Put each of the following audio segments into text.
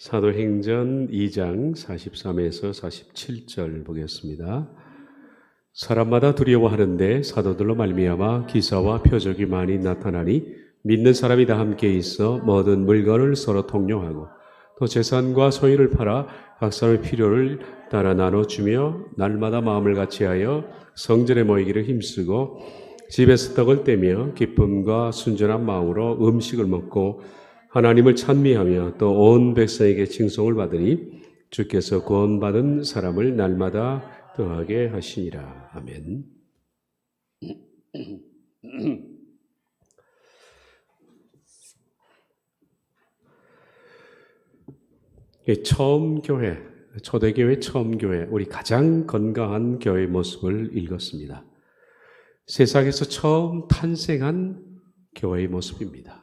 사도행전 2장 43에서 47절 보겠습니다. 사람마다 두려워하는데 사도들로 말미암아 기사와 표적이 많이 나타나니 믿는 사람이 다 함께 있어 모든 물건을 서로 통용하고 또 재산과 소유를 팔아 각 사람의 필요를 따라 나눠주며 날마다 마음을 같이하여 성전에 모이기를 힘쓰고 집에서 떡을 떼며 기쁨과 순전한 마음으로 음식을 먹고 하나님을 찬미하며 또 온 백성에게 칭송을 받으니 주께서 구원받은 사람을 날마다 더하게 하시니라. 아멘. 처음 교회, 초대교회 처음 교회, 우리 가장 건강한 교회의 모습을 읽었습니다. 세상에서 처음 탄생한 교회의 모습입니다.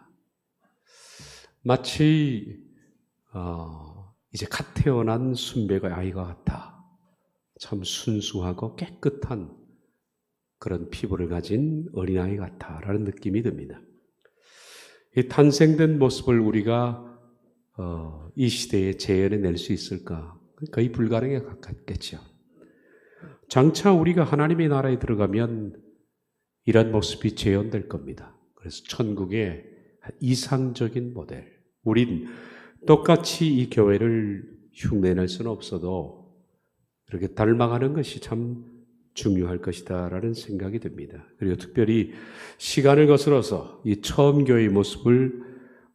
마치 이제 갓 태어난 순백의 아이가 같아. 참 순수하고 깨끗한 그런 피부를 가진 어린아이 같아라는 느낌이 듭니다. 이 탄생된 모습을 우리가 이 시대에 재현해낼 수 있을까? 거의 불가능에 가깝겠죠. 장차 우리가 하나님의 나라에 들어가면 이런 모습이 재현될 겁니다. 그래서 천국의 이상적인 모델. 우린 똑같이 이 교회를 흉내낼 수는 없어도 이렇게 닮아가는 것이 참 중요할 것이다 라는 생각이 듭니다. 그리고 특별히 시간을 거슬러서 이 처음 교회의 모습을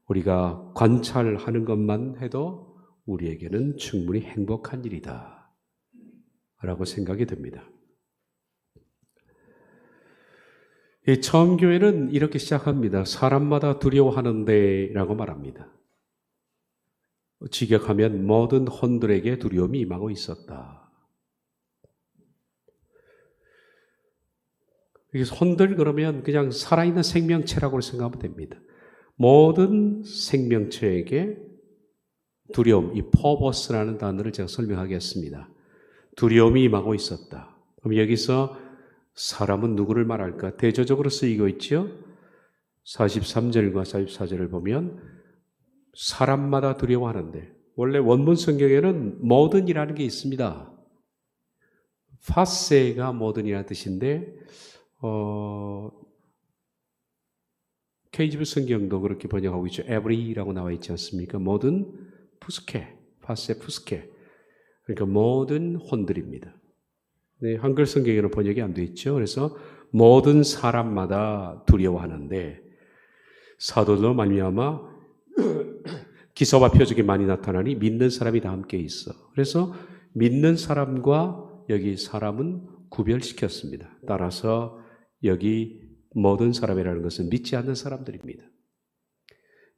우리가 관찰하는 것만 해도 우리에게는 충분히 행복한 일이다 라고 생각이 듭니다. 이 처음 교회는 이렇게 시작합니다. 사람마다 두려워하는데 라고 말합니다. 직역하면 모든 혼들에게 두려움이 임하고 있었다. 그래서 혼들 그러면 그냥 살아있는 생명체라고 생각하면 됩니다. 모든 생명체에게 두려움, 이 퍼버스라는 단어를 제가 설명하겠습니다. 두려움이 임하고 있었다. 그럼 여기서 사람은 누구를 말할까? 대조적으로 쓰이고 있죠. 43절과 44절을 보면 사람마다 두려워하는데, 원래 원문 성경에는 모든이라는 게 있습니다. 파세가 모든이라는 뜻인데 KJV 성경도 그렇게 번역하고 있죠. every라고 나와 있지 않습니까? 모든 푸스케, 파세 푸스케. 그러니까 모든 혼들입니다. 네, 한글 성경에는 번역이 안 돼 있죠. 그래서 모든 사람마다 두려워하는데 사도들로 말미암아 기사와 표적이 많이 나타나니 믿는 사람이 다 함께 있어. 그래서 믿는 사람과 여기 사람은 구별시켰습니다. 따라서 여기 모든 사람이라는 것은 믿지 않는 사람들입니다.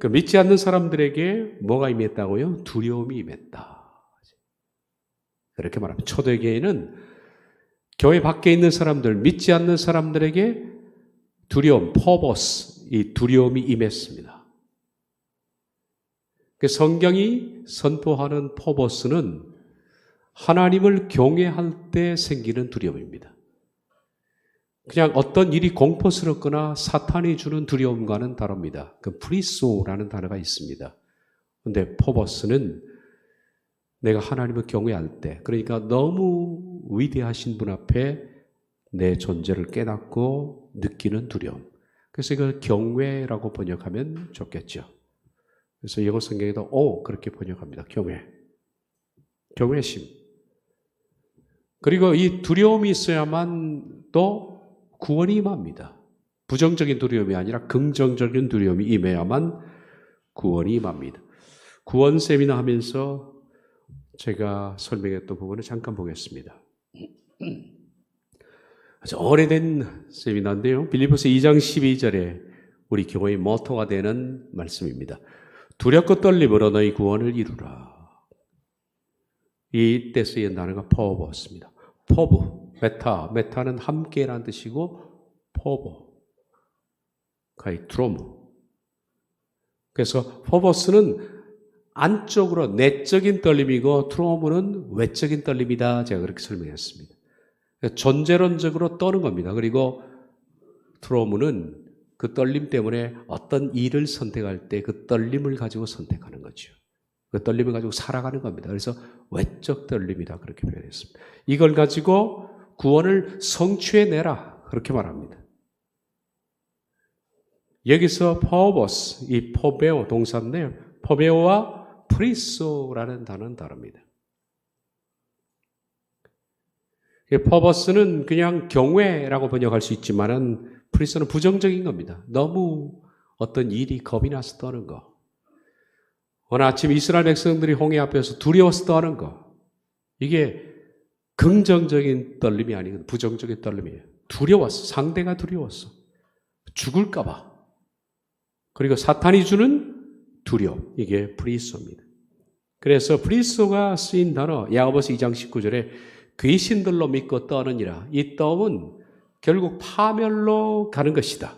그 믿지 않는 사람들에게 뭐가 임했다고요? 두려움이 임했다. 그렇게 말합니다. 초대교회는 교회 밖에 있는 사람들, 믿지 않는 사람들에게 두려움, 퍼버스, 이 두려움이 임했습니다. 성경이 선포하는 퍼버스는 하나님을 경외할 때 생기는 두려움입니다. 그냥 어떤 일이 공포스럽거나 사탄이 주는 두려움과는 다릅니다. 그 프리소라는 단어가 있습니다. 그런데 퍼버스는 내가 하나님을 경외할 때, 그러니까 너무 위대하신 분 앞에 내 존재를 깨닫고 느끼는 두려움. 그래서 이걸 경외라고 번역하면 좋겠죠. 그래서 영어 성경에도 그렇게 번역합니다. 경외심. 그리고 이 두려움이 있어야만 또 구원이 임합니다. 부정적인 두려움이 아니라 긍정적인 두려움이 임해야만 구원이 임합니다. 구원 세미나 하면서 제가 설명했던 부분을 잠깐 보겠습니다. 아주 오래된 세미나인데요. 빌립보서 2장 12절에 우리 교회의 모토가 되는 말씀입니다. 두렵고 떨림으로 너희 구원을 이루라. 이때 쓰인 단어가 포버스입니다. 포브, 메타는 함께라는 뜻이고 포버, 드로무. 그래서 포버스는 안쪽으로 내적인 떨림이고 트로무는 외적인 떨림이다. 제가 그렇게 설명했습니다. 존재론적으로 떠는 겁니다. 그리고 트로무는 그 떨림 때문에 어떤 일을 선택할 때 그 떨림을 가지고 선택하는 거죠. 그 떨림을 가지고 살아가는 겁니다. 그래서 외적 떨림이다 그렇게 표현했습니다. 이걸 가지고 구원을 성취해내라 그렇게 말합니다. 여기서 purpose, 이 포베오 동사인데요. 포베오와 프리소라는 단어는 다릅니다. purpose는 그냥 경외라고 번역할 수 있지만은 프리소는 부정적인 겁니다. 너무 어떤 일이 겁이 나서 떠는 거. 오늘 아침 이스라엘 백성들이 홍해 앞에서 두려워서 떠는 거. 이게 긍정적인 떨림이 아니고 부정적인 떨림이에요. 두려웠어. 상대가 두려웠어. 죽을까 봐. 그리고 사탄이 주는 두려움. 이게 프리소입니다. 그래서 프리소가 쓰인 단어 야고보서 2장 19절에 귀신들로 믿고 떠느니라. 이 떠움은 결국 파멸로 가는 것이다.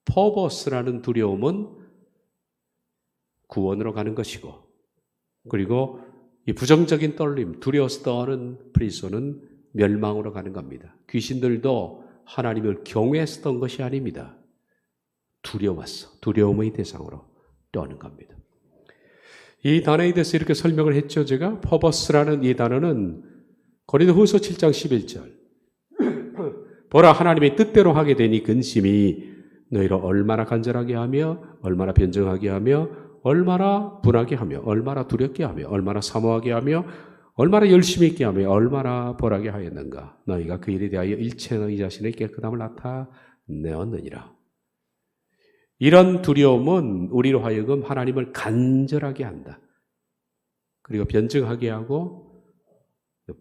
포버스라는 두려움은 구원으로 가는 것이고, 그리고 이 부정적인 떨림, 두려워서 떠는 프리소는 멸망으로 가는 겁니다. 귀신들도 하나님을 경외했던 것이 아닙니다. 두려웠어. 두려움의 대상으로 떠는 겁니다. 이 단어에 대해서 이렇게 설명을 했죠. 제가 퍼버스라는 이 단어는 고린도후서 7장 11절 보라 하나님의 뜻대로 하게 되니 근심이 너희를 얼마나 간절하게 하며 얼마나 변정하게 하며 얼마나 분하게 하며 얼마나 두렵게 하며 얼마나 사모하게 하며 얼마나 열심히 있게 하며 얼마나 벌하게 하였는가. 너희가 그 일에 대하여 일체 너희 자신의 깨끗함을 나타내었느니라. 이런 두려움은 우리로 하여금 하나님을 간절하게 한다. 그리고 변증하게 하고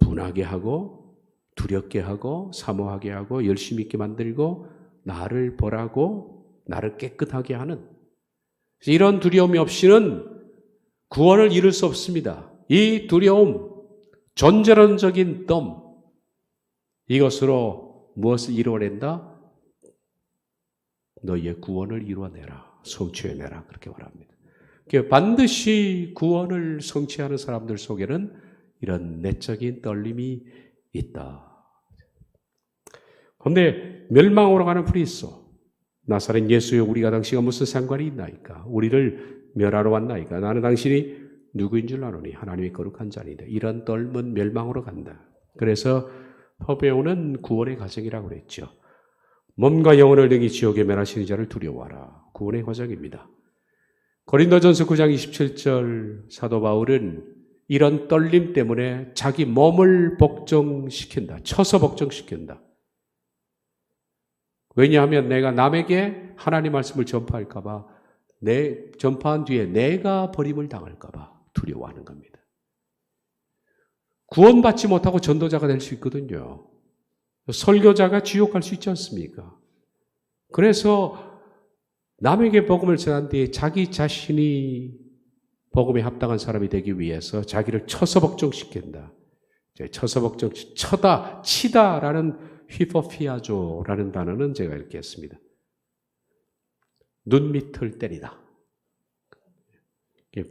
분하게 하고 두렵게 하고 사모하게 하고 열심히 있게 만들고 나를 벌하고 나를 깨끗하게 하는 이런 두려움이 없이는 구원을 이룰 수 없습니다. 이 두려움, 존재론적인 덤, 이것으로 무엇을 이루어낸다? 너희의 구원을 이루어내라, 성취해내라 그렇게 말합니다. 반드시 구원을 성취하는 사람들 속에는 이런 내적인 떨림이 있다. 그런데 멸망으로 가는 프리소, 나사렛 예수여 우리가 당신과 무슨 상관이 있나이까? 우리를 멸하러 왔나이까? 나는 당신이 누구인 줄 아노니 하나님의 거룩한 자니이다. 이런 떨면 멸망으로 간다. 그래서 포베오는 구원의 과정이라고 그랬죠. 몸과 영혼을 능히 지옥에 멸하시는 자를 두려워하라. 구원의 과정입니다. 고린도전서 9장 27절 사도 바울은 이런 떨림 때문에 자기 몸을 복종시킨다. 쳐서 복종시킨다. 왜냐하면 내가 남에게 하나님 말씀을 전파할까 봐 전파한 뒤에 내가 버림을 당할까 봐 두려워하는 겁니다. 구원받지 못하고 전도자가 될 수 있거든요. 설교자가 지옥 갈 수 있지 않습니까? 그래서 남에게 복음을 전한 뒤에 자기 자신이 복음에 합당한 사람이 되기 위해서 자기를 쳐서 복종시킨다. 쳐서 복종, 치다라는 휘퍼피아조라는 단어는 제가 이렇게 했습니다. 눈 밑을 때리다.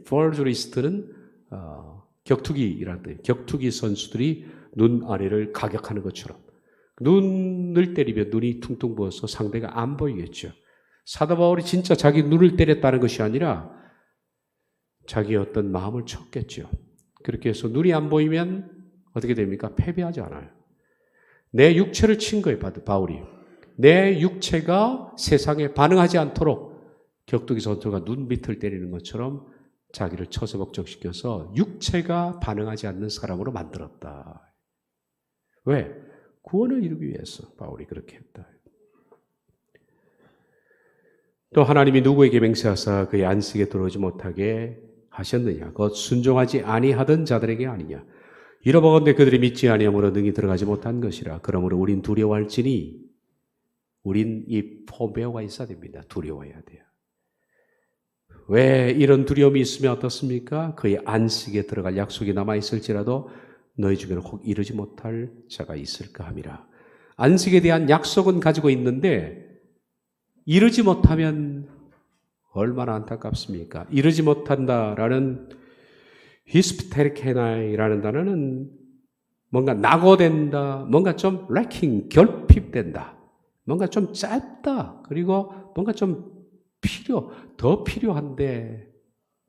포르리스트는 격투기라는 뜻이에요. 격투기 선수들이 눈 아래를 가격하는 것처럼 눈을 때리면 눈이 퉁퉁 부어서 상대가 안 보이겠죠. 사도 바울이 진짜 자기 눈을 때렸다는 것이 아니라 자기 어떤 마음을 쳤겠죠. 그렇게 해서 눈이 안 보이면 어떻게 됩니까? 패배하지 않아요. 내 육체를 친 거예요, 바울이. 내 육체가 세상에 반응하지 않도록 격투기 선수가 눈 밑을 때리는 것처럼 자기를 쳐서 복종시켜서 육체가 반응하지 않는 사람으로 만들었다. 왜? 구원을 이루기 위해서 바울이 그렇게 했다. 또 하나님이 누구에게 맹세하사 그의 안식에 들어오지 못하게 하셨느냐? 곧 순종하지 아니하던 자들에게 아니냐? 이러보건대 그들이 믿지 아니함으로 능히 들어가지 못한 것이라. 그러므로 우린 두려워할지니 우린 이 포베오가 있어야 됩니다. 두려워해야 돼요. 왜 이런 두려움이 있으면 어떻습니까? 그의 안식에 들어갈 약속이 남아있을지라도 너희 중에는 혹 이루지 못할 자가 있을까 함이라. 안식에 대한 약속은 가지고 있는데 이루지 못하면 얼마나 안타깝습니까? 이루지 못한다라는 히스피테리케나이라는 단어는 뭔가 낙오된다, 뭔가 좀 래킹, 결핍된다, 뭔가 좀 짧다, 그리고 뭔가 좀 더 필요한데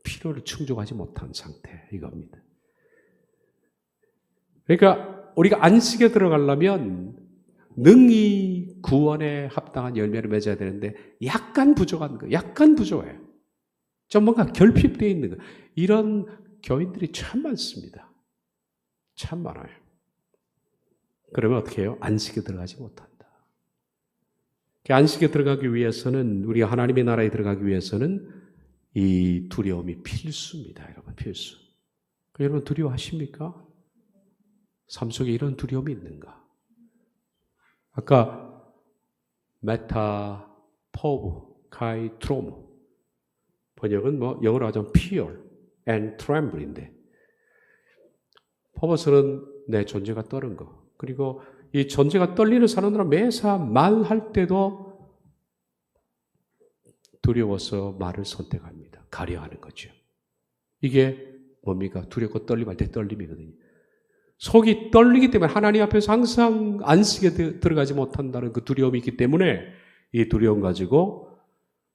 필요를 충족하지 못한 상태 이겁니다. 그러니까 우리가 안식에 들어가려면 능히 구원에 합당한 열매를 맺어야 되는데 약간 부족한 거예요. 약간 부족해요. 좀 뭔가 결핍되어 있는 거예요. 이런 교인들이 참 많습니다. 참 많아요. 그러면 어떻게 해요? 안식에 들어가지 못한다. 안식에 들어가기 위해서는, 우리가 하나님의 나라에 들어가기 위해서는 이 두려움이 필수입니다. 여러분, 필수. 여러분 두려워하십니까? 삶 속에 이런 두려움이 있는가? 아까 메타, 포브, 카이, 트로모 번역은 영어로 하자면 fear and tremble인데, 포버스는 내 존재가 떨은 거, 그리고 이 존재가 떨리는 사람들은 매사 말할 때도 두려워서 말을 선택합니다. 가려하는 거죠. 이게 뭡니까? 두렵고 떨림할 때 떨림이거든요. 속이 떨리기 때문에 하나님 앞에서 항상 안식에 들어가지 못한다는 그 두려움이 있기 때문에 이 두려움 가지고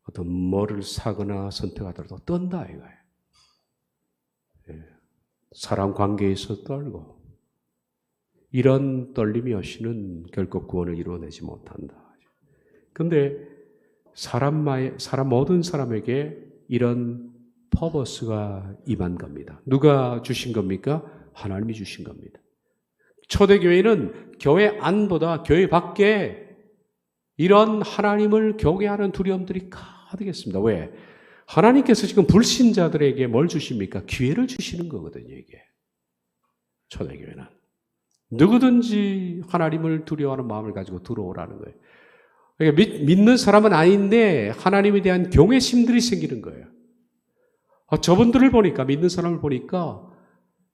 어떤 뭐를 사거나 선택하더라도 떤다 이거예요. 사람 관계에서 떨고, 이런 떨림이 없이는 결코 구원을 이루어내지 못한다. 그런데 사람 모든 사람에게 이런 퍼버스가 임한 겁니다. 누가 주신 겁니까? 하나님이 주신 겁니다. 초대교회는 교회 안보다 교회 밖에 이런 하나님을 경외하는 두려움들이 가득했습니다. 왜? 하나님께서 지금 불신자들에게 뭘 주십니까? 기회를 주시는 거거든요, 이게. 초대교회는. 누구든지 하나님을 두려워하는 마음을 가지고 들어오라는 거예요. 그러니까 믿는 사람은 아닌데 하나님에 대한 경외심들이 생기는 거예요. 저분들을 보니까, 믿는 사람을 보니까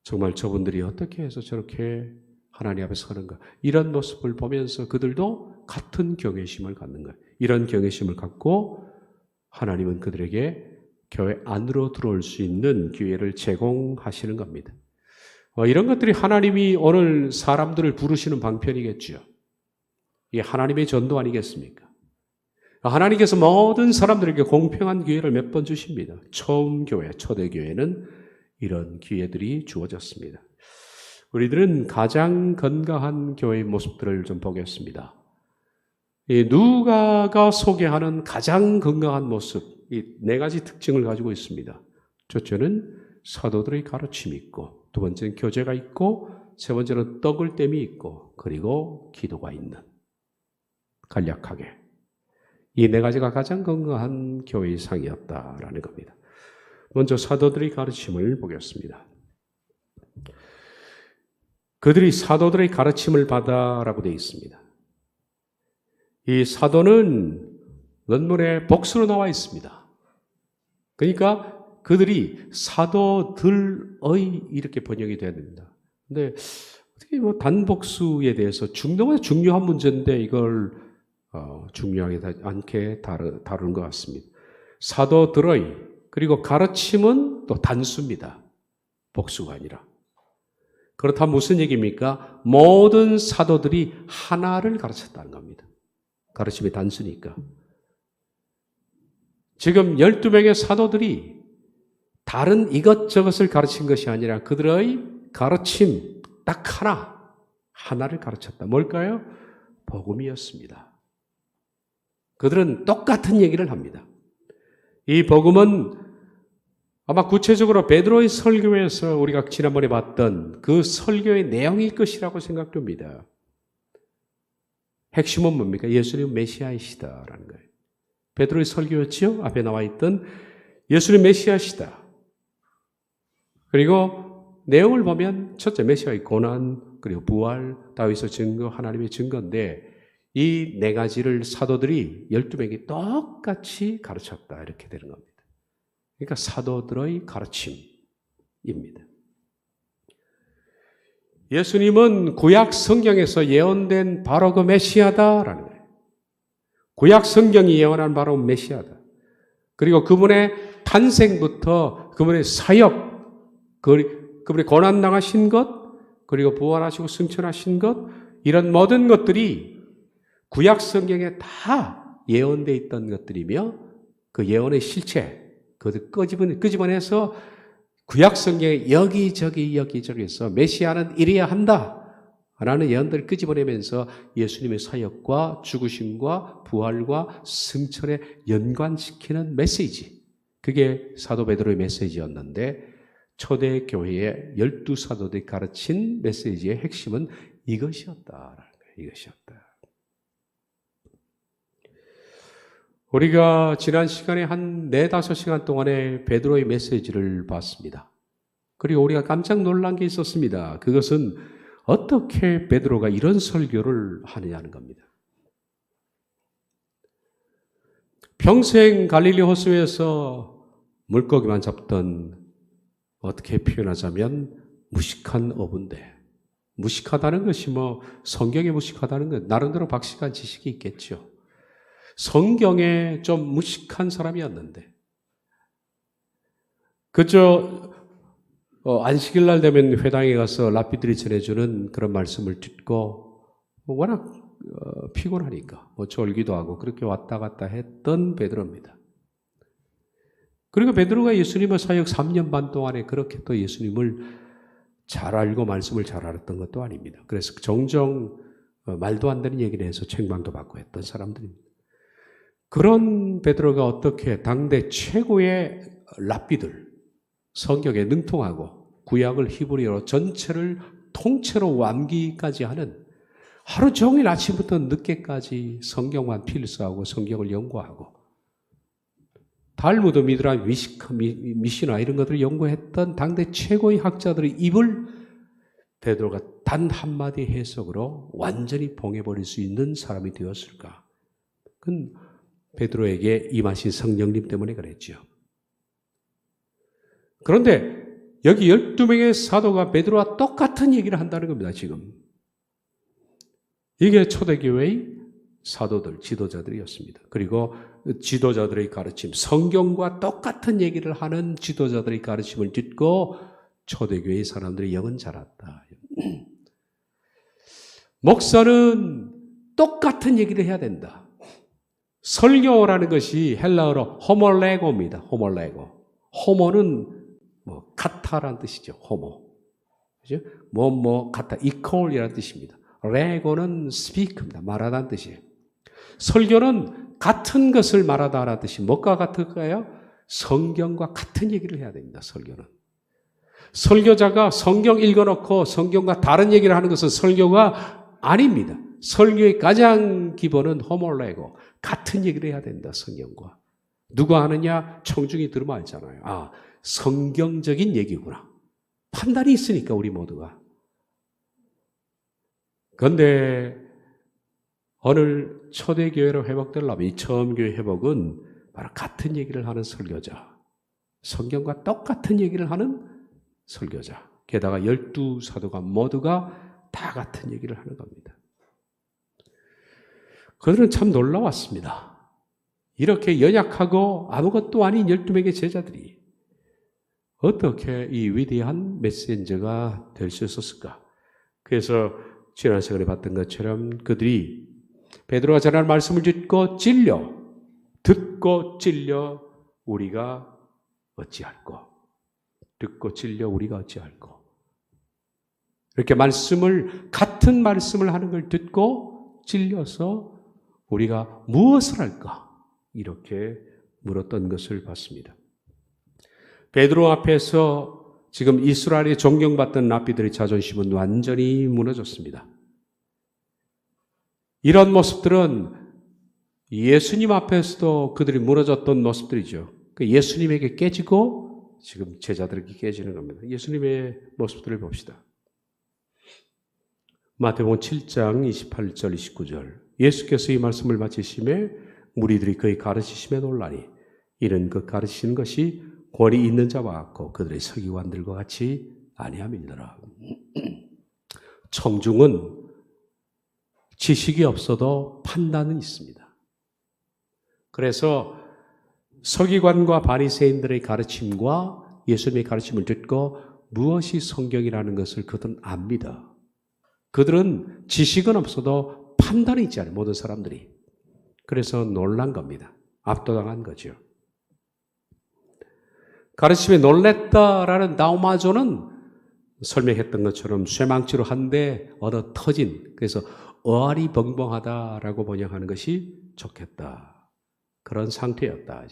정말 저분들이 어떻게 해서 저렇게 하나님 앞에 서는가, 이런 모습을 보면서 그들도 같은 경외심을 갖는 거예요. 이런 경외심을 갖고 하나님은 그들에게 교회 안으로 들어올 수 있는 기회를 제공하시는 겁니다. 이런 것들이 하나님이 오늘 사람들을 부르시는 방편이겠죠. 이게 하나님의 전도 아니겠습니까? 하나님께서 모든 사람들에게 공평한 기회를 몇 번 주십니다. 처음 교회, 초대교회는 이런 기회들이 주어졌습니다. 우리들은 가장 건강한 교회의 모습들을 좀 보겠습니다. 이 누가가 소개하는 가장 건강한 모습, 이 네 가지 특징을 가지고 있습니다. 첫째는 사도들의 가르침이 있고, 두 번째는 교제가 있고, 세 번째는 떡을 땜이 있고, 그리고 기도가 있는, 간략하게 이 네 가지가 가장 건강한 교회의 상이었다라는 겁니다. 먼저 사도들의 가르침을 보겠습니다. 그들이 사도들의 가르침을 받아라고 되어 있습니다. 이 사도는 논문에 복수로 나와 있습니다. 그러니까 그들이 사도들의 이렇게 번역이 돼야 됩니다. 근데 어떻게 단복수에 대해서 너무 중요한 문제인데 이걸 중요하게 않게 다루는 것 같습니다. 사도들의, 그리고 가르침은 또 단수입니다. 복수가 아니라. 그렇다면 무슨 얘기입니까? 모든 사도들이 하나를 가르쳤다는 겁니다. 가르침이 단수니까. 지금 12명의 사도들이 다른 이것저것을 가르친 것이 아니라 그들의 가르침 딱 하나를 가르쳤다. 뭘까요? 복음이었습니다. 그들은 똑같은 얘기를 합니다. 이 복음은 아마 구체적으로 베드로의 설교에서 우리가 지난번에 봤던 그 설교의 내용일 것이라고 생각됩니다. 핵심은 뭡니까? 예수님 메시아이시다라는 거예요. 베드로의 설교였지요? 앞에 나와 있던 예수님 메시아시다. 그리고 내용을 보면 첫째 메시아의 고난, 그리고 부활, 다윗의 증거, 하나님의 증거인데 이 네 가지를 사도들이 12명이 똑같이 가르쳤다 이렇게 되는 겁니다. 그러니까 사도들의 가르침입니다. 예수님은 구약 성경에서 예언된 바로 그 메시아다라는 거예요. 구약 성경이 예언한 바로 메시아다. 그리고 그분의 탄생부터 그분의 사역, 그분의 고난당하신 것, 그리고 부활하시고 승천하신 것, 이런 모든 것들이 구약 성경에 다 예언되어 있던 것들이며 그 예언의 실체, 그 끄집어내서 구약 성경에 여기저기에서 메시아는 이래야 한다 라는 예언들을 끄집어내면서 예수님의 사역과 죽으심과 부활과 승천에 연관시키는 메시지. 그게 사도 베드로의 메시지였는데 초대 교회의 12사도들이 가르친 메시지의 핵심은 이것이었다라는 거예요. 이것이었다. 우리가 지난 시간에 한 4-5시간 동안에 베드로의 메시지를 봤습니다. 그리고 우리가 깜짝 놀란 게 있었습니다. 그것은 어떻게 베드로가 이런 설교를 하느냐는 겁니다. 평생 갈릴리 호수에서 물고기만 잡던, 어떻게 표현하자면 무식한 어부인데, 무식하다는 것이 성경에 무식하다는 건 나름대로 박식한 지식이 있겠죠. 성경에 좀 무식한 사람이었는데, 그저 안식일 날 되면 회당에 가서 랍비들이 전해주는 그런 말씀을 듣고 워낙 피곤하니까 졸기도 하고 그렇게 왔다 갔다 했던 베드로입니다. 그리고 베드로가 예수님의 사역 3년 반 동안에 그렇게 또 예수님을 잘 알고 말씀을 잘 알았던 것도 아닙니다. 그래서 종종 말도 안 되는 얘기를 해서 책망도 받고 했던 사람들입니다. 그런 베드로가 어떻게 당대 최고의 랍비들, 성경에 능통하고 구약을 히브리어로 전체를 통째로 완기까지 하는, 하루 종일 아침부터 늦게까지 성경만 필사하고 성경을 연구하고 달무드, 미드라, 미시나 이런 것들을 연구했던 당대 최고의 학자들의 입을 베드로가 단 한마디 해석으로 완전히 봉해버릴 수 있는 사람이 되었을까? 그건 베드로에게 임하신 성령님 때문에 그랬죠. 그런데 여기 12명의 사도가 베드로와 똑같은 얘기를 한다는 겁니다, 지금. 이게 초대교회의 사도들, 지도자들이었습니다. 그리고 지도자들의 가르침, 성경과 똑같은 얘기를 하는 지도자들의 가르침을 듣고 초대교회의 사람들이 영은 자랐다. 목사는 똑같은 얘기를 해야 된다. 설교라는 것이 헬라어로 호몰레고입니다. 호몰레고. 호모는 카타라는 뜻이죠. 호모. 그죠? 카타, 이퀄이라는 뜻입니다. 레고는 스피크입니다. 말하다는 뜻이에요. 설교는 같은 것을 말하다라는 뜻이 뭐가 같을까요? 성경과 같은 얘기를 해야 됩니다. 설교는. 설교자가 성경 읽어놓고 성경과 다른 얘기를 하는 것은 설교가 아닙니다. 설교의 가장 기본은 호몰레고, 같은 얘기를 해야 된다. 성경과. 누가 하느냐? 청중이 들으면 알잖아요. 아, 성경적인 얘기구나. 판단이 있으니까 우리 모두가. 그런데 오늘 초대교회로 회복되려면 이 처음교회 회복은 바로 같은 얘기를 하는 설교자, 성경과 똑같은 얘기를 하는 설교자, 게다가 12사도가 모두가 다 같은 얘기를 하는 겁니다. 그들은 참 놀라웠습니다. 이렇게 연약하고 아무것도 아닌 12명의 제자들이 어떻게 이 위대한 메신저가 될 수 있었을까? 그래서 지난 시간에 봤던 것처럼 그들이 베드로가 전하는 말씀을 듣고 찔려 우리가 어찌할꼬? 듣고 찔려 우리가 어찌할꼬? 이렇게 같은 말씀을 하는 걸 듣고 찔려서 우리가 무엇을 할까? 이렇게 물었던 것을 봤습니다. 베드로 앞에서 지금 이스라엘이 존경받던 랍비들의 자존심은 완전히 무너졌습니다. 이런 모습들은 예수님 앞에서도 그들이 무너졌던 모습들이죠. 예수님에게 깨지고 지금 제자들에게 깨지는 겁니다. 예수님의 모습들을 봅시다. 마태복음 7장 28절 29절 예수께서 이 말씀을 마치심에 무리들이 그의 가르치심에 놀라니 이는 그 가르치는 것이 권위 있는 자와 같고 그들의 서기관들과 같이 아니함이니라. 청중은 지식이 없어도 판단은 있습니다. 그래서 서기관과 바리새인들의 가르침과 예수님의 가르침을 듣고 무엇이 성경이라는 것을 그들은 압니다. 그들은 지식은 없어도 판단이 있잖아요. 모든 사람들이. 그래서 놀란 겁니다. 압도당한 거죠. 가르침에 놀랬다라는 나우마조는 설명했던 것처럼 쇠망치로 한 대 얻어 터진, 그래서 어알이 벙벙하다라고 번역하는 것이 좋겠다. 그런 상태였다.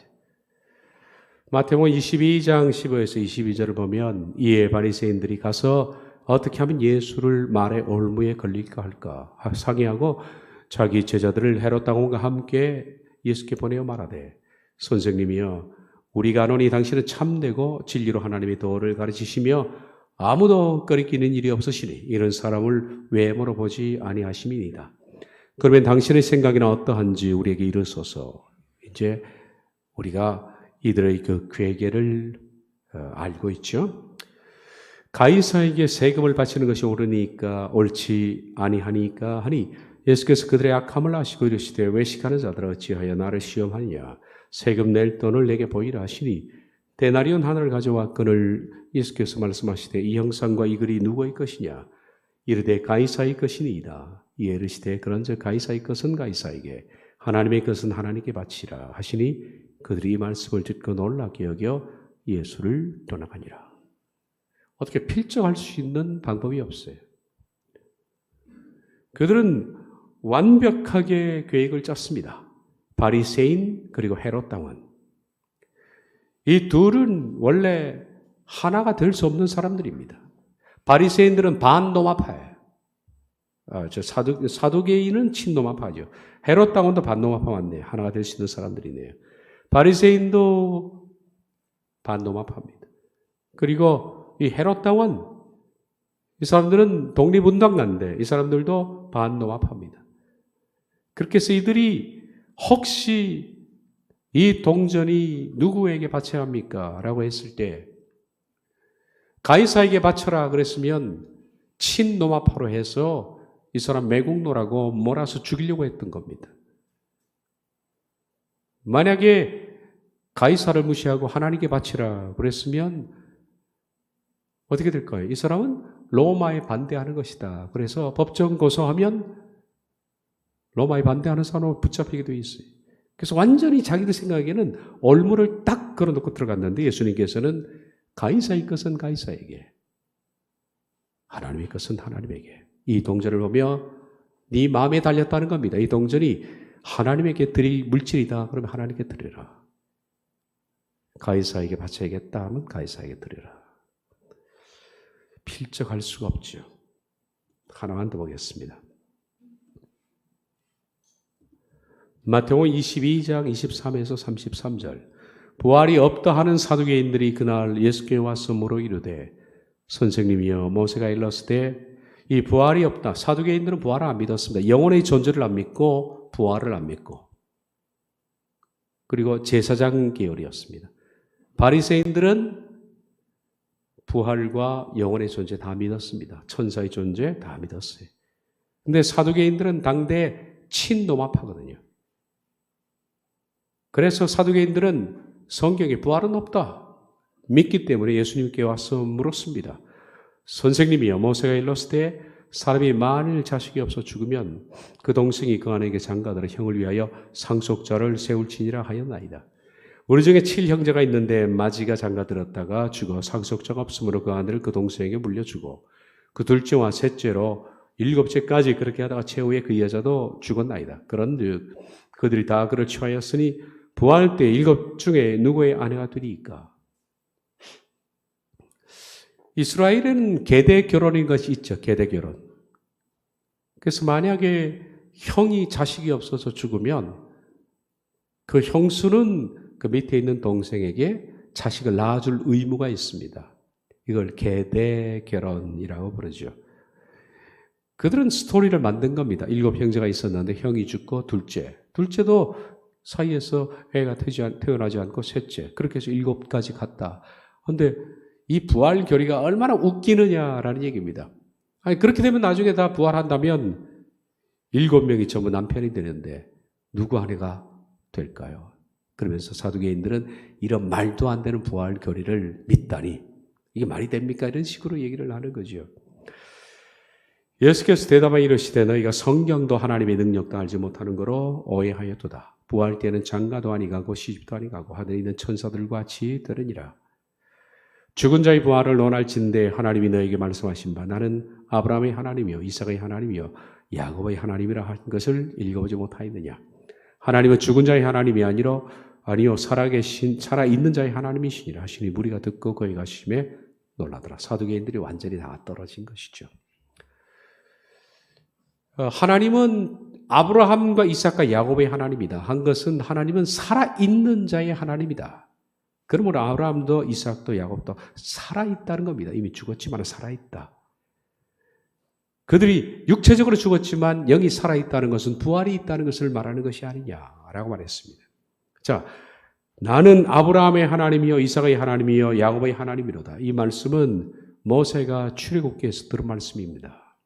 마태복음 22장 15에서 22절을 보면 이에 바리새인들이 가서 어떻게 하면 예수를 말의 올무에 걸릴까 할까 상의하고 자기 제자들을 헤롯 왕과 함께 예수께 보내어 말하되 선생님이여 우리가 아노니 당신은 참되고 진리로 하나님의 도를 가르치시며 아무도 꺼리끼는 일이 없으시니 이런 사람을 외모로 보지 아니하심이니이다. 그러면 당신의 생각이나 어떠한지 우리에게 이르소서. 이제 우리가 이들의 그 괴계를 알고 있죠. 가이사에게 세금을 바치는 것이 옳으니까 옳지 아니하니까 하니 예수께서 그들의 악함을 아시고 이르시되 외식하는 자들아 어찌하여 나를 시험하느냐 세금 낼 돈을 내게 보이라 하시니 데나리온 하나를 가져와 그를 예수께서 말씀하시되 이 형상과 이 글이 누구의 것이냐 이르되 가이사의 것이니이다. 이에 이르시되 그런즉 가이사의 것은 가이사에게 하나님의 것은 하나님께 바치라 하시니 그들이 이 말씀을 듣고 놀라게 여겨 예수를 떠나가니라. 어떻게 필적할 수 있는 방법이 없어요. 그들은 완벽하게 계획을 짰습니다. 바리새인 그리고 헤롯 왕은. 이 둘은 원래 하나가 될 수 없는 사람들입니다. 바리새인들은 반노마파예요. 사두개인은 친노마파죠. 헤롯 왕도 반노마파 맞네요. 하나가 될 수 있는 사람들이네요. 바리새인도 반노마파입니다. 그리고 이 헤롯 왕은 이 사람들은 독립운동가인데 이 사람들도 반노마파입니다. 그렇게 해서 이들이 혹시 이 동전이 누구에게 바쳐야 합니까? 라고 했을 때 가이사에게 바쳐라 그랬으면 친노마파로 해서 이 사람 매국노라고 몰아서 죽이려고 했던 겁니다. 만약에 가이사를 무시하고 하나님께 바치라 그랬으면 어떻게 될까요? 이 사람은 로마에 반대하는 것이다. 그래서 법정 고소하면 로마에 반대하는 사람을 붙잡히게 되어 있어요. 그래서 완전히 자기들 생각에는 올무를 딱 걸어놓고 들어갔는데 예수님께서는 가이사의 것은 가이사에게, 하나님의 것은 하나님에게. 이 동전을 보며 네 마음에 달렸다는 겁니다. 이 동전이 하나님에게 드릴 물질이다. 그러면 하나님께 드리라. 가이사에게 바쳐야겠다 하면 가이사에게 드리라. 필적할 수가 없죠. 하나만 더 보겠습니다. 마태복음 22장 23에서 33절. 부활이 없다 하는 사두개인들이 그날 예수께 와서 물어 이르되 선생님이여 모세가 일렀을 때 이 부활이 없다. 사두개인들은 부활을 안 믿었습니다. 영혼의 존재를 안 믿고 부활을 안 믿고. 그리고 제사장 계열이었습니다. 바리새인들은 부활과 영혼의 존재 다 믿었습니다. 천사의 존재 다 믿었어요. 근데 사두개인들은 당대 친노마파거든요. 그래서 사두개인들은 성경에 부활은 없다 믿기 때문에 예수님께 와서 물었습니다. 선생님이여 모세가 일렀을 때 사람이 만일 자식이 없어 죽으면 그 동생이 그 아내에게 장가들어 형을 위하여 상속자를 세울지니라 하였나이다. 우리 중에 7형제가 있는데 마지가 장가들었다가 죽어 상속자가 없으므로 그 아내를 그 동생에게 물려주고 그 둘째와 셋째로 7째까지 그렇게 하다가 최후에 그 여자도 죽었나이다. 그런즉 그들이 다 그를 취하였으니 부활 때 7 중에 누구의 아내가 되리이까? 이스라엘에는 계대 결혼인 것이 있죠. 계대 결혼. 그래서 만약에 형이 자식이 없어서 죽으면 그 형수는 그 밑에 있는 동생에게 자식을 낳아줄 의무가 있습니다. 이걸 계대 결혼이라고 부르죠. 그들은 스토리를 만든 겁니다. 7형제가 있었는데 형이 죽고 둘째도 사이에서 애가 태어나지 않고 셋째, 그렇게 해서 7까지 갔다. 그런데 이 부활 교리가 얼마나 웃기느냐라는 얘기입니다. 아니, 그렇게 되면 나중에 다 부활한다면 7명이 전부 남편이 되는데 누구 아내가 될까요? 그러면서 사두개인들은 이런 말도 안 되는 부활 교리를 믿다니 이게 말이 됩니까? 이런 식으로 얘기를 하는 거죠. 예수께서 대답하여 이르시되 너희가 성경도 하나님의 능력도 알지 못하는 거로 오해하였도다. 부활 때는 장가도 아니가고 시집도 아니가고 하늘에 있는 천사들과 같이 들으니라. 죽은 자의 부활을 논할진대 하나님이 너에게 말씀하신 바 나는 아브라함의 하나님이요 이삭의 하나님이요 야곱의 하나님이라 한 것을 읽어보지 못하였느냐. 하나님은 죽은 자의 하나님이 아니요 살아있는 자의 하나님이시니라 하시니 무리가 듣고 거기 가심에 놀라더라. 사두개인들이 완전히 다 떨어진 것이죠. 하나님은 아브라함과 이삭과 야곱의 하나님이다 한 것은 하나님은 살아있는 자의 하나님이다. 그러므로 아브라함도 이삭도 야곱도 살아있다는 겁니다. 이미 죽었지만 살아있다. 그들이 육체적으로 죽었지만 영이 살아있다는 것은 부활이 있다는 것을 말하는 것이 아니냐라고 말했습니다. 자, 나는 아브라함의 하나님이요 이삭의 하나님이요 야곱의 하나님이로다. 이 말씀은 모세가 출애굽기에서 들은 말씀입니다.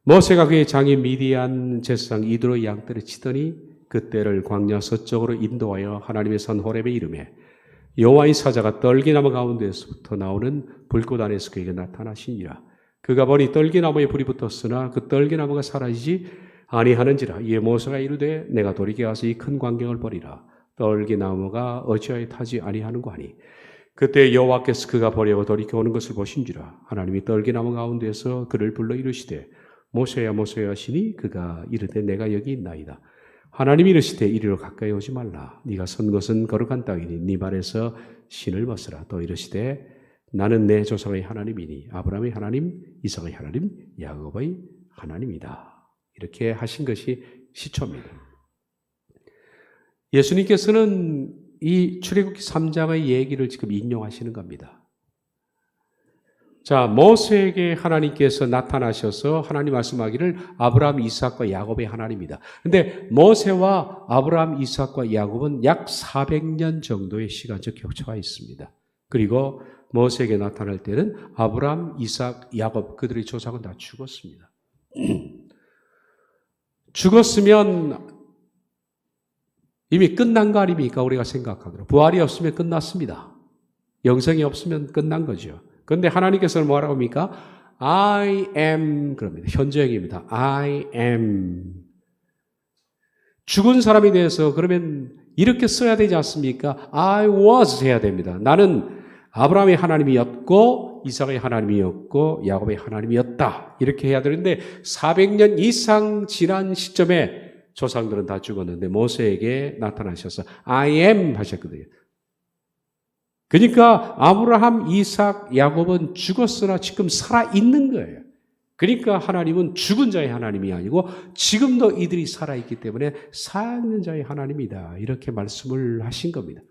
모세가 그의 장인 미디안 제사장 이드로의 양떼를 치더니 그때를 광야 서쪽으로 인도하여 하나님의 산 호렙에 이르매 여호와의 사자가 떨기나무 가운데서부터 나오는 불꽃 안에서 그에게 나타나시니라. 그가 보니 떨기나무에 불이 붙었으나 그 떨기나무가 사라지지 아니하는지라. 이에 모세가 이르되 내가 돌이켜 가서 이 큰 광경을 보리라. 떨기나무가 어찌하여 타지 아니하는고 하니 그때 여호와께서 그가 보려고 돌이켜 오는 것을 보신지라. 하나님이 떨기나무 가운데서 그를 불러 이르시되 모세야 모세야 하시니 그가 이르되 내가 여기 있나이다. 하나님이 이르시되 이리로 가까이 오지 말라. 네가 선 것은 거룩한 땅이니 네 발에서 신을 벗으라. 또 이르시되 나는 내 조상의 하나님이니 아브라함의 하나님, 이삭의 하나님, 야곱의 하나님이다. 이렇게 하신 것이 시초입니다. 예수님께서는 이 출애굽기 3장의 얘기를 지금 인용하시는 겁니다. 자, 모세에게 하나님께서 나타나셔서 하나님 말씀하기를 아브라함, 이삭과 야곱의 하나님이다. 근데 모세와 아브라함, 이삭과 야곱은 약 400년 정도의 시간적 격차가 있습니다. 그리고 모세에게 나타날 때는 아브라함, 이삭, 야곱 그들의 조상은 다 죽었습니다. 죽었으면 이미 끝난 거 아닙니까? 우리가 생각하기로. 부활이 없으면 끝났습니다. 영생이 없으면 끝난 거죠. 그런데 하나님께서는 뭐라고 합니까? I am 그럽니다. 현재형입니다. I am. 죽은 사람에 대해서 그러면 이렇게 써야 되지 않습니까? I was 해야 됩니다. 나는 아브라함의 하나님이었고 이삭의 하나님이었고 야곱의 하나님이었다. 이렇게 해야 되는데 400년 이상 지난 시점에 조상들은 다 죽었는데 모세에게 나타나셔서 I am 하셨거든요. 그러니까 아브라함, 이삭, 야곱은 죽었으나 지금 살아있는 거예요. 그러니까 하나님은 죽은 자의 하나님이 아니고 지금도 이들이 살아있기 때문에 살아있는 자의 하나님이다. 이렇게 말씀을 하신 겁니다.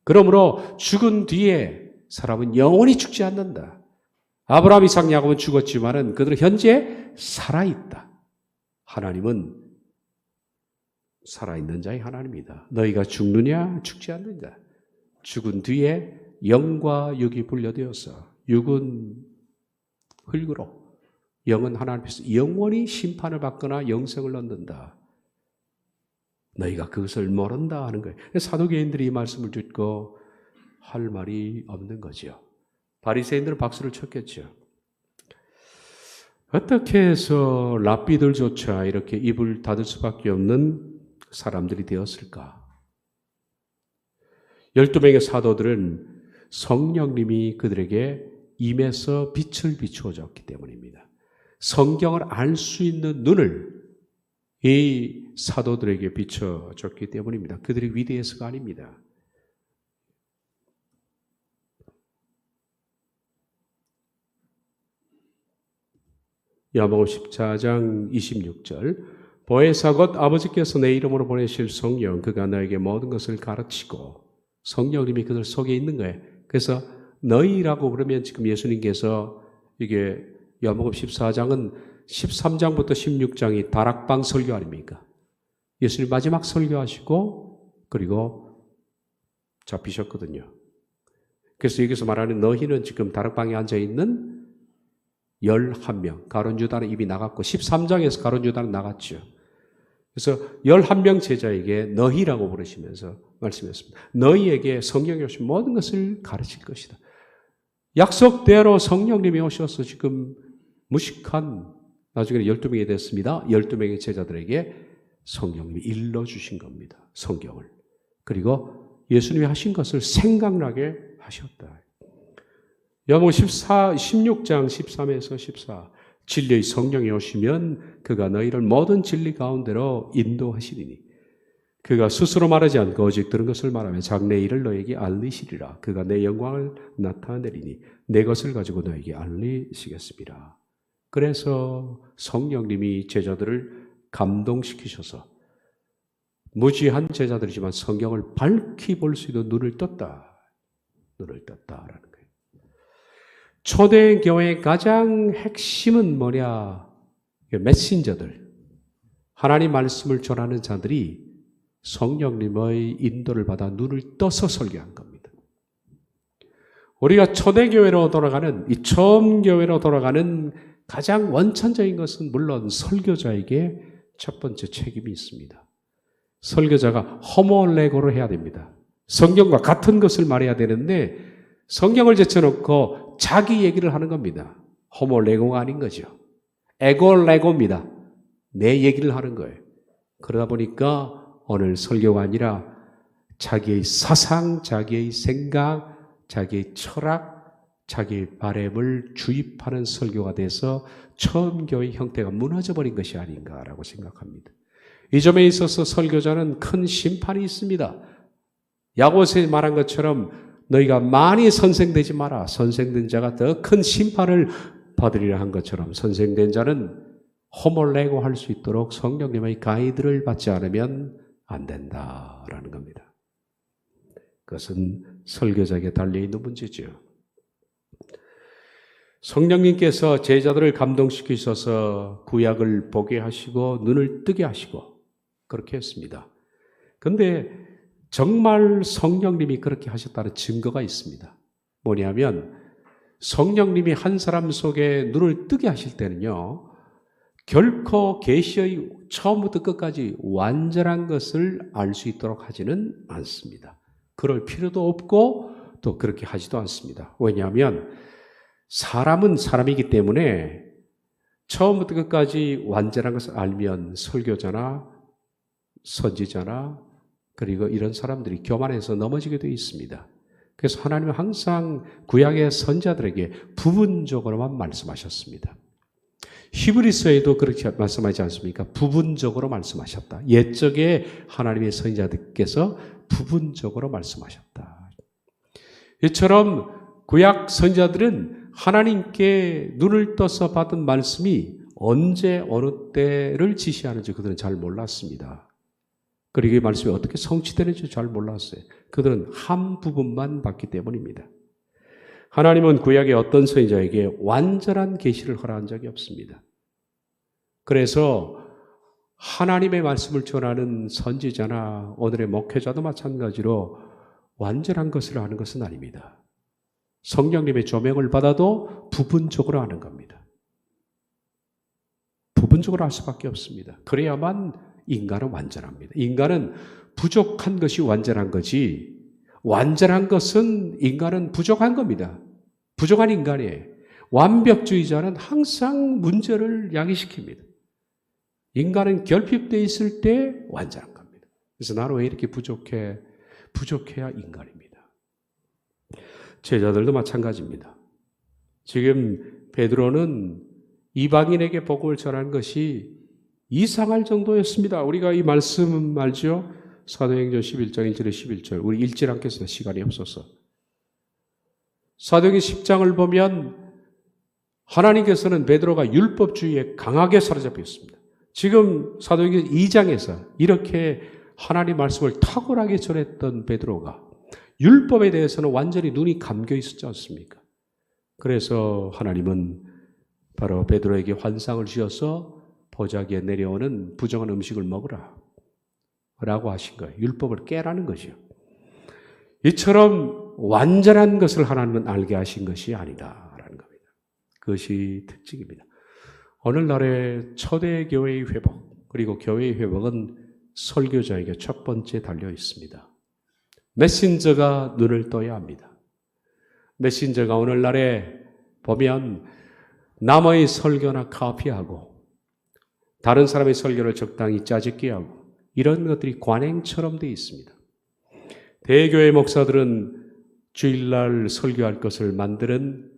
그러므로 죽은 뒤에 사람은 영원히 죽지 않는다. 아브라함, 이삭, 야곱은 죽었지만은 그들은 현재 살아있다. 하나님은 살아있는 자의 하나님이다. 너희가 죽느냐 죽지 않느냐. 죽은 뒤에 영과 육이 분려되어서 육은 흙으로 영은 하나님 앞에서 영원히 심판을 받거나 영생을 얻는다. 너희가 그것을 모른다 하는 거예요. 사두개인들이 이 말씀을 듣고 할 말이 없는 거죠. 바리새인들은 박수를 쳤겠죠. 어떻게 해서 랍비들조차 이렇게 입을 닫을 수밖에 없는 사람들이 되었을까? 12명의 사도들은 성령님이 그들에게 임해서 빛을 비추어 줬기 때문입니다. 성경을 알 수 있는 눈을 이 사도들에게 비춰줬기 때문입니다. 그들이 위대해서가 아닙니다. 야고보 14장 26절 보혜사 곧 아버지께서 내 이름으로 보내실 성령 그가 너에게 모든 것을 가르치고 성령님이 그들 속에 있는 거예요. 그래서 너희라고 그러면 지금 예수님께서 이게 야고보 14장은 13장부터 16장이 다락방 설교 아닙니까? 예수님 마지막 설교하시고 그리고 잡히셨거든요. 그래서 여기서 말하는 너희는 지금 다락방에 앉아있는 11명, 가룟 유다는 이미 나갔고 13장에서 가룟 유다는 나갔죠. 그래서 11명 제자에게 너희라고 부르시면서 말씀했습니다. 너희에게 성령이 오신 모든 것을 가르칠 것이다. 약속대로 성령님이 오셔서 지금 무식한 나중에 12명이 됐습니다. 12명의 제자들에게 성령님이 일러주신 겁니다. 성경을. 그리고 예수님이 하신 것을 생각나게 하셨다. 요한복음 16장 13에서 14 진리의 성령이 오시면 그가 너희를 모든 진리 가운데로 인도하시리니 그가 스스로 말하지 않고 오직 들은 것을 말하며 장래 일을 너에게 알리시리라. 그가 내 영광을 나타내리니 내 것을 가지고 너에게 알리시겠습니다. 그래서 성령님이 제자들을 감동시키셔서 무지한 제자들이지만 성경을 밝히 볼 수 있는 눈을 떴다라는 거예요. 초대교회의 가장 핵심은 뭐냐? 메신저들, 하나님 말씀을 전하는 자들이 성령님의 인도를 받아 눈을 떠서 설교한 겁니다. 우리가 초대교회로 돌아가는, 이 처음 교회로 돌아가는 가장 원천적인 것은 물론 설교자에게 첫 번째 책임이 있습니다. 설교자가 호모레고를 해야 됩니다. 성경과 같은 것을 말해야 되는데 성경을 제쳐놓고 자기 얘기를 하는 겁니다. 호모레고가 아닌 거죠. 에고레고입니다. 내 얘기를 하는 거예요. 그러다 보니까 오늘 설교가 아니라 자기의 사상, 자기의 생각, 자기의 철학, 자기의 바램을 주입하는 설교가 돼서 처음 교회 형태가 무너져버린 것이 아닌가라고 생각합니다. 이 점에 있어서 설교자는 큰 심판이 있습니다. 야고보서에 말한 것처럼 너희가 많이 선생되지 마라. 선생된 자가 더 큰 심판을 받으리라 한 것처럼 선생된 자는 호몰레고 할 수 있도록 성령님의 가이드를 받지 않으면 안 된다라는 겁니다. 그것은 설교자에게 달려있는 문제죠. 성령님께서 제자들을 감동시키셔서 구약을 보게 하시고 눈을 뜨게 하시고 그렇게 했습니다. 그런데 정말 성령님이 그렇게 하셨다는 증거가 있습니다. 뭐냐면 성령님이 한 사람 속에 눈을 뜨게 하실 때는요. 결코 계시의 처음부터 끝까지 완전한 것을 알 수 있도록 하지는 않습니다. 그럴 필요도 없고 또 그렇게 하지도 않습니다. 왜냐하면 사람은 사람이기 때문에 처음부터 끝까지 완전한 것을 알면 설교자나 선지자나 그리고 이런 사람들이 교만해서 넘어지게 되어 있습니다. 그래서 하나님은 항상 구약의 선자들에게 부분적으로만 말씀하셨습니다. 히브리서에도 그렇게 말씀하지 않습니까? 부분적으로 말씀하셨다. 옛적에 하나님의 선지자들께서 부분적으로 말씀하셨다. 이처럼 구약 선지자들은 하나님께 눈을 떠서 받은 말씀이 언제 어느 때를 지시하는지 그들은 잘 몰랐습니다. 그리고 이 말씀이 어떻게 성취되는지 잘 몰랐어요. 그들은 한 부분만 봤기 때문입니다. 하나님은 구약의 어떤 선지자에게 완전한 계시를 허락한 적이 없습니다. 그래서 하나님의 말씀을 전하는 선지자나 오늘의 목회자도 마찬가지로 완전한 것을 아는 것은 아닙니다. 성령님의 조명을 받아도 부분적으로 아는 겁니다. 부분적으로 알 수밖에 없습니다. 그래야만 인간은 완전합니다. 인간은 부족한 것이 완전한 거지 완전한 것은 인간은 부족한 겁니다. 부족한 인간이에요. 완벽주의자는 항상 문제를 야기시킵니다. 인간은 결핍되어 있을 때 완전한 겁니다. 그래서 나는 왜 이렇게 부족해? 부족해야 인간입니다. 제자들도 마찬가지입니다. 지금 베드로는 이방인에게 복음을 전하는 것이 이상할 정도였습니다. 우리가 이 말씀 알죠? 사도행전 11장 1절에 11절 우리 읽지 않겠습니다. 시간이 없어서. 사도행전 10장을 보면 하나님께서는 베드로가 율법주의에 강하게 사로잡혀 있습니다. 지금 사도행전 2장에서 이렇게 하나님 말씀을 탁월하게 전했던 베드로가 율법에 대해서는 완전히 눈이 감겨 있었지 않습니까? 그래서 하나님은 바로 베드로에게 환상을 주셔서 보자기에 내려오는 부정한 음식을 먹으라 라고 하신 거예요. 율법을 깨라는 거죠. 이처럼 완전한 것을 하나님은 알게 하신 것이 아니다라는 겁니다. 그것이 특징입니다. 오늘날의 초대교회의 회복 그리고 교회의 회복은 설교자에게 첫 번째 달려 있습니다. 메신저가 눈을 떠야 합니다. 메신저가 오늘날에 보면 남의 설교나 카피하고 다른 사람의 설교를 적당히 짜집기 하고 이런 것들이 관행처럼 되어 있습니다. 대교회 목사들은 주일날 설교할 것을 만드는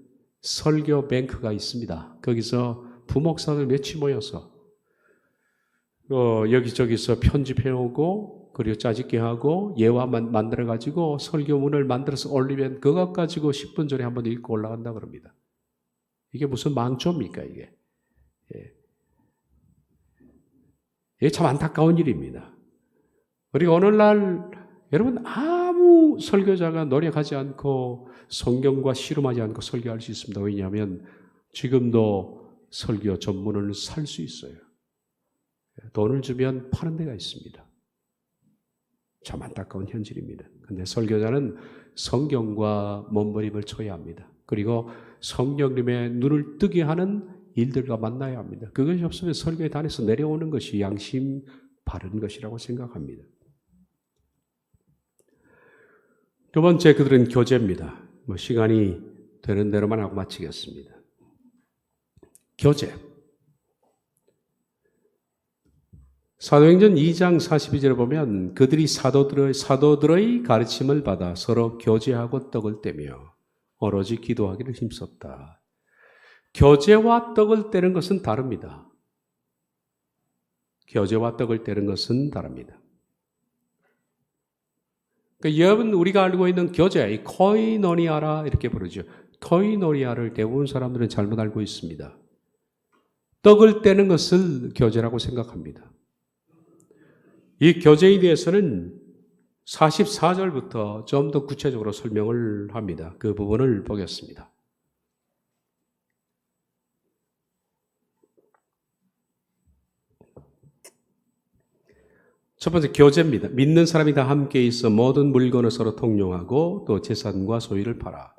설교 뱅크가 있습니다. 거기서 부목사들 몇이 모여서 여기저기서 편집해오고 그리고 짜집게 하고 예화만 만들어가지고 설교문을 만들어서 올리면 그것 가지고 10분 전에 한번 읽고 올라간다 그럽니다. 이게 무슨 망조입니까 이게? 이게 참 안타까운 일입니다. 그리고 오늘날 여러분 아무 설교자가 노력하지 않고 성경과 씨름하지 않고 설교할 수 있습니다. 왜냐하면 지금도 설교 전문을 살 수 있어요. 돈을 주면 파는 데가 있습니다. 참 안타까운 현실입니다. 그런데 설교자는 성경과 몸부림을 쳐야 합니다. 그리고 성령님의 눈을 뜨게 하는 일들과 만나야 합니다. 그것이 없으면 설교의 단에서 내려오는 것이 양심 바른 것이라고 생각합니다. 두 번째, 그들은 교제입니다. 시간이 되는 대로만 하고 마치겠습니다. 교제. 사도행전 2장 42절에 보면 그들이 사도들의 가르침을 받아 서로 교제하고 떡을 떼며 오로지 기도하기를 힘썼다. 교제와 떡을 떼는 것은 다릅니다. 교제와 떡을 떼는 것은 다릅니다. 그러니까 여러분 우리가 알고 있는 교제, 이 코이노니아라 이렇게 부르죠. 코이노니아를 대부분 사람들은 잘못 알고 있습니다. 떡을 떼는 것을 교제라고 생각합니다. 이 교제에 대해서는 44절부터 좀 더 구체적으로 설명을 합니다. 그 부분을 보겠습니다. 첫 번째 교제입니다. 믿는 사람이 다 함께 있어 모든 물건을 서로 통용하고 또 재산과 소유를 팔아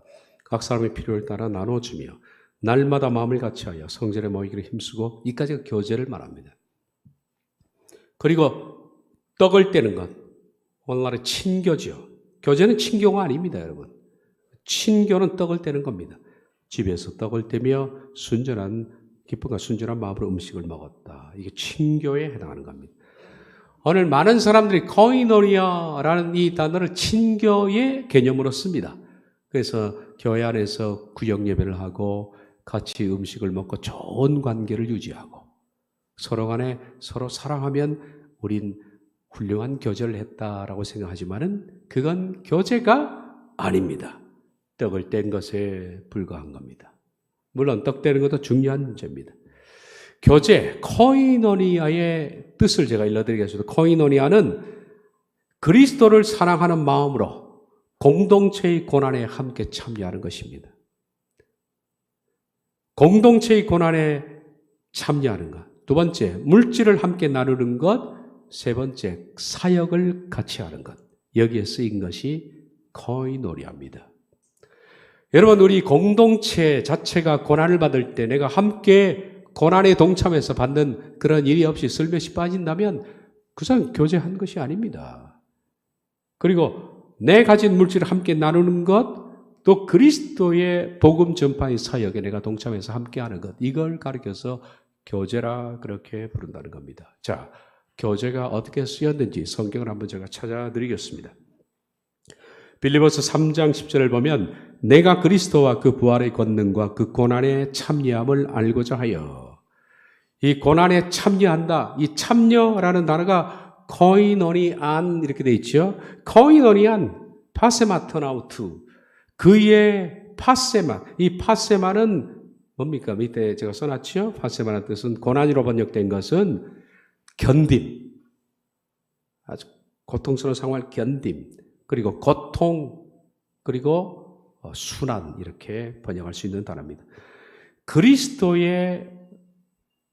각 사람의 필요를 따라 나눠주며 날마다 마음을 같이하여 성전에 모이기를 힘쓰고 이까지가 교제를 말합니다. 그리고 떡을 떼는 것, 오늘날의 친교죠. 교제는 친교가 아닙니다, 여러분. 친교는 떡을 떼는 겁니다. 집에서 떡을 떼며 순전한 기쁨과 순전한 마음으로 음식을 먹었다. 이게 친교에 해당하는 겁니다. 오늘 많은 사람들이 코이노니아라는 이 단어를 친교의 개념으로 씁니다. 그래서 교회 안에서 구역 예배를 하고 같이 음식을 먹고 좋은 관계를 유지하고 서로 간에 서로 사랑하면 우린 훌륭한 교제를 했다라고 생각하지만은 그건 교제가 아닙니다. 떡을 뗀 것에 불과한 겁니다. 물론 떡 떼는 것도 중요한 문제입니다. 교제, 코이노니아의 뜻을 제가 일러드리겠습니다. 코이노니아는 그리스도를 사랑하는 마음으로 공동체의 고난에 함께 참여하는 것입니다. 공동체의 고난에 참여하는 것. 두 번째, 물질을 함께 나누는 것. 세 번째, 사역을 같이 하는 것. 여기에 쓰인 것이 코이노니아입니다. 여러분, 우리 공동체 자체가 고난을 받을 때 내가 함께 고난에 동참해서 받는 그런 일이 없이 슬며시 빠진다면 그 사람 교제한 것이 아닙니다. 그리고 내 가진 물질을 함께 나누는 것, 또 그리스도의 복음 전파의 사역에 내가 동참해서 함께하는 것, 이걸 가르쳐서 교제라 그렇게 부른다는 겁니다. 자, 교제가 어떻게 쓰였는지 성경을 한번 제가 찾아드리겠습니다. 빌립보서 3장 10절을 보면 내가 그리스도와 그 부활의 권능과 그 고난에 참여함을 알고자 하여. 이 고난에 참여한다. 이 참여라는 단어가 코이노니안 이렇게 되어 있죠. 코이노니안 파세마터나우투. 그의 파세마. 이 파세마는 뭡니까? 밑에 제가 써놨죠. 파세마라는 뜻은 고난으로 번역된 것은 견딤. 아주 고통스러운 상황을 견딤. 그리고 고통, 그리고 순환 이렇게 번역할 수 있는 단어입니다. 그리스도의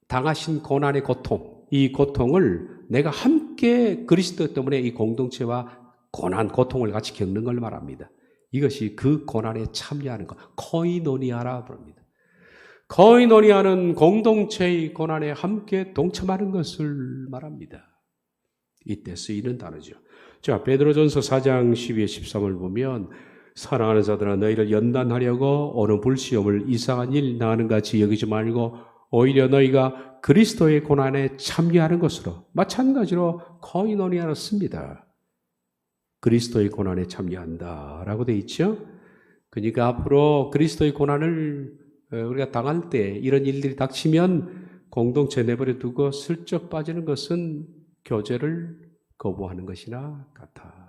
당하신 고난의 고통, 이 고통을 내가 함께 그리스도 때문에 이 공동체와 고난, 고통을 같이 겪는 걸 말합니다. 이것이 그 고난에 참여하는 것, 코이노니아라 부릅니다. 코이노니아는 공동체의 고난에 함께 동참하는 것을 말합니다. 이때 쓰이는 단어죠. 자, 베드로전서 4장 12에 13을 보면 사랑하는 자들아 너희를 연단하려고 오는 불시험을 이상한 일 나가는 같이 여기지 말고 오히려 너희가 그리스도의 고난에 참여하는 것으로 마찬가지로 코이노니아로 씁니다. 그리스도의 고난에 참여한다라고 되어 있죠. 그러니까 앞으로 그리스도의 고난을 우리가 당할 때 이런 일들이 닥치면 공동체 내버려 두고 슬쩍 빠지는 것은 교제를 거부하는 것이나 같아.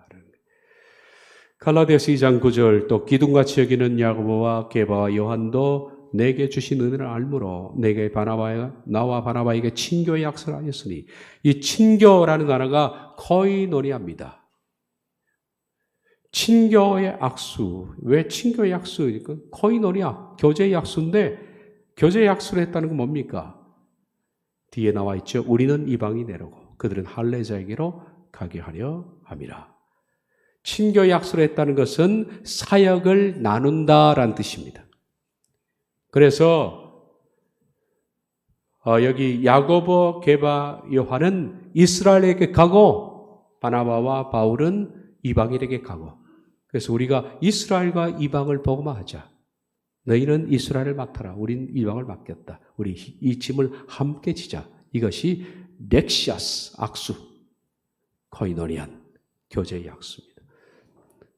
갈라디아서 2장 9절 또 기둥같이 여기는 야고보와 게바와 요한도 내게 주신 은혜를 알므로 내게 나와 바나바에게 친교의 약속을 하였으니 이 친교라는 단어가 코이노니아입니다. 친교의 약수. 왜 친교의 약수? 코이노니아, 교제의 약수인데 교제의 약수를 했다는 건 뭡니까? 뒤에 나와 있죠. 우리는 이방이 내려고 그들은 할례자에게로 가게 하려 함이라. 친교 약속을 했다는 것은 사역을 나눈다라는 뜻입니다. 그래서 여기 야고보, 게바, 요한은 이스라엘에게 가고 바나바와 바울은 이방인에게 가고 그래서 우리가 이스라엘과 이방을 복음화 하자. 너희는 이스라엘을 맡아라. 우린 이방을 맡겼다. 우리 이 짐을 함께 지자. 이것이 넥시아스, 악수, 코이노니안, 교제의 약수입니다.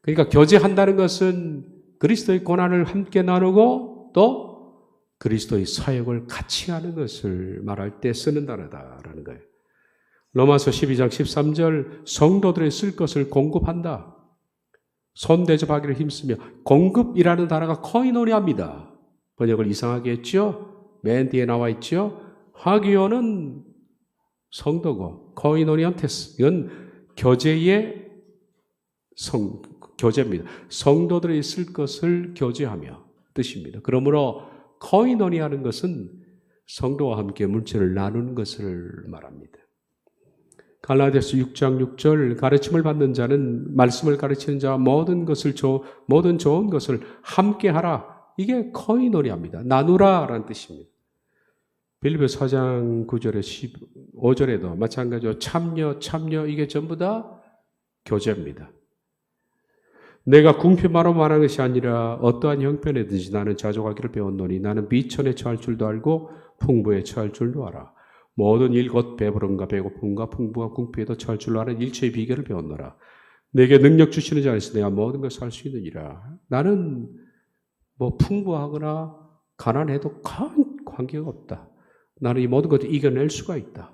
그러니까 교제한다는 것은 그리스도의 고난을 함께 나누고 또 그리스도의 사역을 같이 하는 것을 말할 때 쓰는 단어다라는 거예요. 로마서 12장 13절 성도들의 쓸 것을 공급한다. 손대접하기를 힘쓰며 공급이라는 단어가 코이노니아입니다. 번역을 이상하게 했죠. 맨 뒤에 나와 있죠. 하기오는 성도고 코이노니안테스 이건 교제의 교제입니다. 성도들이 쓸 것을 교제하며 뜻입니다. 그러므로 코이노니아는 것은 성도와 함께 물질을 나누는 것을 말합니다. 갈라디아서 6장 6절 가르침을 받는 자는 말씀을 가르치는 자와 모든 좋은 것을 함께 하라. 이게 코이노니아입니다. 나누라라는 뜻입니다. 빌립보서 4장 9절에 15절에도 마찬가지로 참여 이게 전부 다 교제입니다. 내가 궁핍하로 말하는 것이 아니라 어떠한 형편이든지 나는 자족하기를 배웠노니 나는 비천에 처할 줄도 알고 풍부에 처할 줄도 알아. 모든 일 곧 배부름과 배고픔과 풍부와 궁핍에도 처할 줄로 아는 일체의 비결을 배웠노라. 내게 능력 주시는 자 안에서 내가 모든 것을 할 수 있느니라. 나는 풍부하거나 가난해도 관계가 없다. 나는 이 모든 것을 이겨낼 수가 있다.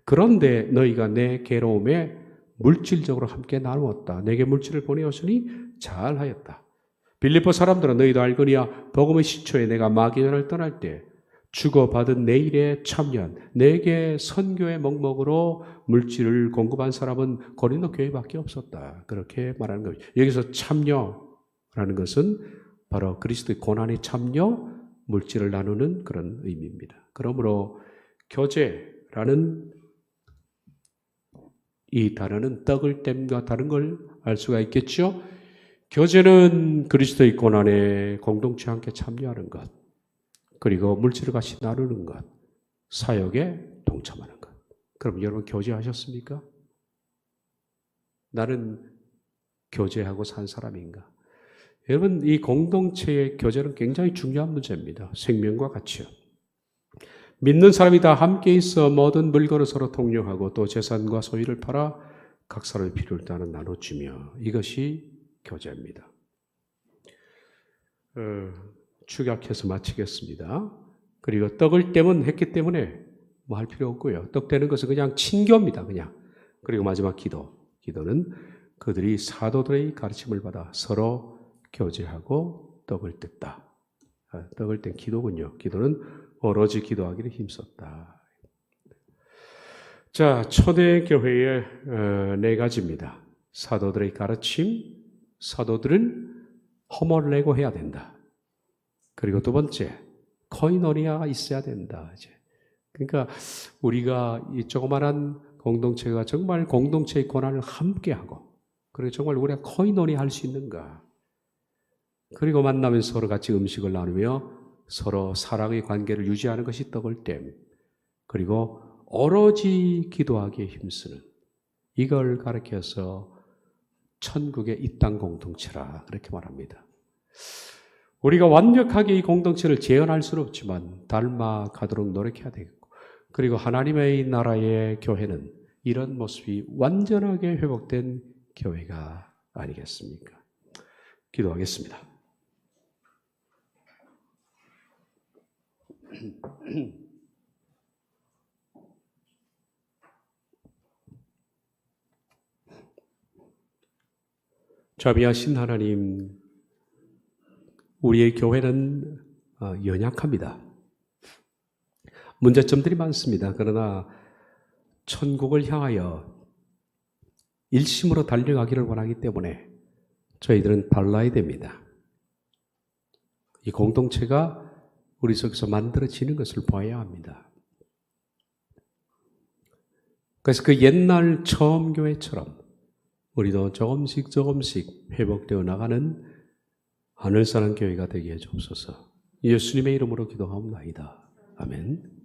그런데 너희가 내 괴로움에 물질적으로 함께 나누었다. 내게 물질을 보내었으니 잘하였다. 빌립보 사람들은 너희도 알거니와 복음의 시초에 내가 마게도냐를 떠날 때 주고받은 내 일에 참여한 내게 선교의 목목으로 물질을 공급한 사람은 고린도 교회밖에 없었다. 그렇게 말하는 거죠. 여기서 참여라는 것은 바로 그리스도의 고난에 참여, 물질을 나누는 그런 의미입니다. 그러므로 교제라는 이 단어는 떡을 땜과 다른 걸 알 수가 있겠죠. 교제는 그리스도의 고난에 공동체 함께 참여하는 것, 그리고 물질을 같이 나누는 것, 사역에 동참하는 것. 그럼 여러분 교제하셨습니까? 나는 교제하고 산 사람인가? 여러분 이 공동체의 교제는 굉장히 중요한 문제입니다. 생명과 같이요. 믿는 사람이 다 함께 있어 모든 물건을 서로 통용하고 또 재산과 소유를 팔아 각 사람의 필요를 따는 나눠주며 이것이 교제입니다. 축약해서 마치겠습니다. 그리고 떡을 떼면 했기 때문에 뭐 할 필요 없고요. 떡 떼는 것은 그냥 친교입니다. 그냥. 그리고 마지막 기도는 그들이 사도들의 가르침을 받아 서로 교제하고 떡을 뗐다. 떡을 뗀 기도군요. 기도는 오로지 기도하기를 힘썼다. 자, 초대교회의 네 가지입니다. 사도들의 가르침, 사도들은 허물을 내고 해야 된다. 그리고 두 번째, 코이노니아가 있어야 된다. 그러니까 우리가 이 조그마한 공동체가 정말 공동체의 고난을 함께하고, 그리고 정말 우리가 코이노니아 할 수 있는가. 그리고 만나면 서로 같이 음식을 나누며 서로 사랑의 관계를 유지하는 것이 떡을 땜. 그리고 오로지 기도하기에 힘쓰는 이걸 가르쳐서 천국의 이 땅 공동체라 그렇게 말합니다. 우리가 완벽하게 이 공동체를 재현할 수는 없지만 닮아가도록 노력해야 되겠고 그리고 하나님의 나라의 교회는 이런 모습이 완전하게 회복된 교회가 아니겠습니까? 기도하겠습니다. 자비하신 하나님, 우리의 교회는 연약합니다. 문제점들이 많습니다. 그러나 천국을 향하여 일심으로 달려가기를 원하기 때문에 저희들은 달라야 됩니다. 이 공동체가 우리 속에서 만들어지는 것을 봐야 합니다. 그래서 그 옛날 처음 교회처럼 우리도 조금씩 회복되어 나가는 하늘사랑 교회가 되게 해주옵소서. 예수님의 이름으로 기도하옵나이다. 아멘.